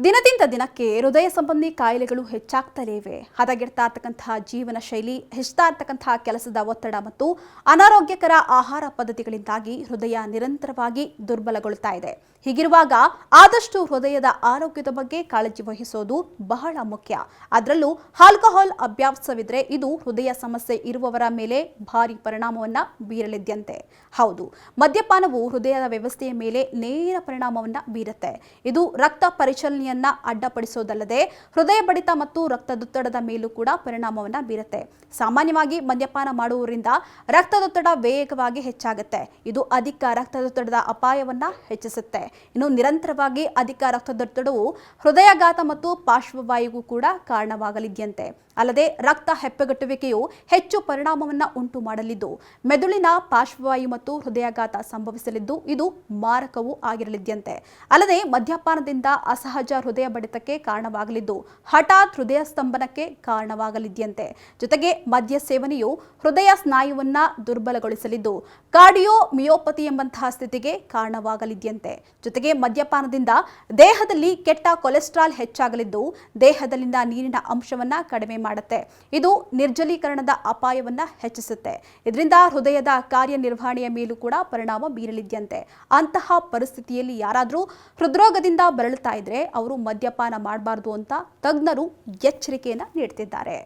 ದಿನದಿಂದ ದಿನಕ್ಕೆ ಹೃದಯ ಸಂಬಂಧಿ ಕಾಯಿಲೆಗಳು ಹೆಚ್ಚಾಗ್ತಲೇ ಇವೆ. ಹದಗೆಡ್ತಾ ಇರತಕ್ಕಂತಹ ಜೀವನ ಶೈಲಿ, ಹೆಚ್ಚುತ್ತಾ ಇರತಕ್ಕಂತಹ ಕೆಲಸದ ಒತ್ತಡ ಮತ್ತು ಅನಾರೋಗ್ಯಕರ ಆಹಾರ ಪದ್ಧತಿಗಳಿಂದಾಗಿ ಹೃದಯ ನಿರಂತರವಾಗಿ ದುರ್ಬಲಗೊಳ್ತಾ ಇದೆ. ಹೀಗಿರುವಾಗ ಆದಷ್ಟು ಹೃದಯದ ಆರೋಗ್ಯದ ಬಗ್ಗೆ ಕಾಳಜಿ ವಹಿಸೋದು ಬಹಳ ಮುಖ್ಯ. ಅದರಲ್ಲೂ ಆಲ್ಕೋಹಾಲ್ ಅಭ್ಯಾಸವಿದ್ರೆ ಇದು ಹೃದಯ ಸಮಸ್ಯೆ ಇರುವವರ ಮೇಲೆ ಭಾರಿ ಪರಿಣಾಮವನ್ನ ಬೀರಲಿದ್ದಂತೆ. ಹೌದು, ಮದ್ಯಪಾನವು ಹೃದಯದ ವ್ಯವಸ್ಥೆಯ ಮೇಲೆ ನೇರ ಪರಿಣಾಮವನ್ನ ಬೀರುತ್ತೆ. ಇದು ರಕ್ತ ಪರಿಚಲನೆಯನ್ನ ಅಡ್ಡಪಡಿಸೋದಲ್ಲದೆ ಹೃದಯ ಬಡಿತ ಮತ್ತು ರಕ್ತದೊತ್ತಡದ ಮೇಲೂ ಕೂಡ ಪರಿಣಾಮವನ್ನ ಬೀರುತ್ತೆ. ಸಾಮಾನ್ಯವಾಗಿ ಮದ್ಯಪಾನ ಮಾಡುವವರಿಂದ ರಕ್ತದೊತ್ತಡ ವೇಗವಾಗಿ ಹೆಚ್ಚಾಗುತ್ತೆ. ಇದು ಅಧಿಕ ರಕ್ತದೊತ್ತಡದ ಅಪಾಯವನ್ನ ಹೆಚ್ಚಿಸುತ್ತೆ. ಇನ್ನು ನಿರಂತರವಾಗಿ ಅಧಿಕ ರಕ್ತದೊತ್ತಡವು ಹೃದಯಾಘಾತ ಮತ್ತು ಪಾರ್ಶ್ವವಾಯುಗೂ ಕೂಡ ಕಾರಣವಾಗಲಿದೆಯಂತೆ. ಅಲ್ಲದೆ ರಕ್ತ ಹೆಪ್ಪುಗಟ್ಟುವಿಕೆಯು ಹೆಚ್ಚು ಪರಿಣಾಮವನ್ನ ಉಂಟು ಮಾಡಲಿದ್ದು ಮೆದುಳಿನ ಪಾರ್ಶ್ವವಾಯು ಮತ್ತು ಹೃದಯಾಘಾತ ಸಂಭವಿಸಲಿದ್ದು ಇದು ಮಾರಕವೂ ಆಗಿರಲಿದೆಯಂತೆ. ಅಲ್ಲದೆ ಮದ್ಯಪಾನದಿಂದ ಅಸಹಜ ಹೃದಯ ಬಡಿತಕ್ಕೆ ಕಾರಣವಾಗಲಿದ್ದು ಹಠಾತ್ ಹೃದಯ ಸ್ತಂಭನಕ್ಕೆ ಕಾರಣವಾಗಲಿದೆಯಂತೆ. ಜೊತೆಗೆ ಮದ್ಯ ಸೇವನೆಯು ಹೃದಯ ಸ್ನಾಯುವನ್ನ ದುರ್ಬಲಗೊಳಿಸಲಿದ್ದು ಕಾರ್ಡಿಯೋಮಿಯೋಪತಿ ಎಂಬಂತಹ ಸ್ಥಿತಿಗೆ ಕಾರಣವಾಗಲಿದೆಯಂತೆ. ಜೊತೆಗೆ ಮದ್ಯಪಾನದಿಂದ ದೇಹದಲ್ಲಿ ಕೆಟ್ಟ ಕೊಲೆಸ್ಟ್ರಾಲ್ ಹೆಚ್ಚಾಗಲಿದ್ದು ದೇಹದಲ್ಲಿನ ನೀರಿನ ಅಂಶವನ್ನ ಕಡಿಮೆ ಮಾಡುತ್ತೆ. ಇದು ನಿರ್ಜಲೀಕರಣದ ಅಪಾಯವನ್ನ ಹೆಚ್ಚಿಸುತ್ತೆ. ಇದರಿಂದ ಹೃದಯದ ಕಾರ್ಯನಿರ್ವಹಣೆಯ ಮೇಲೂ ಕೂಡ ಪರಿಣಾಮ ಬೀರಲಿದೆಯಂತೆ. ಅಂತಹ ಪರಿಸ್ಥಿತಿಯಲ್ಲಿ ಯಾರಾದರೂ ಹೃದ್ರೋಗದಿಂದ ಬಳಲುತ್ತಾ ಇದ್ರೆ ಅವರು ಮದ್ಯಪಾನ ಮಾಡಬಾರದು ಅಂತ ತಜ್ಞರು ಎಚ್ಚರಿಕೆಯನ್ನ ನೀಡುತ್ತಿದ್ದಾರೆ.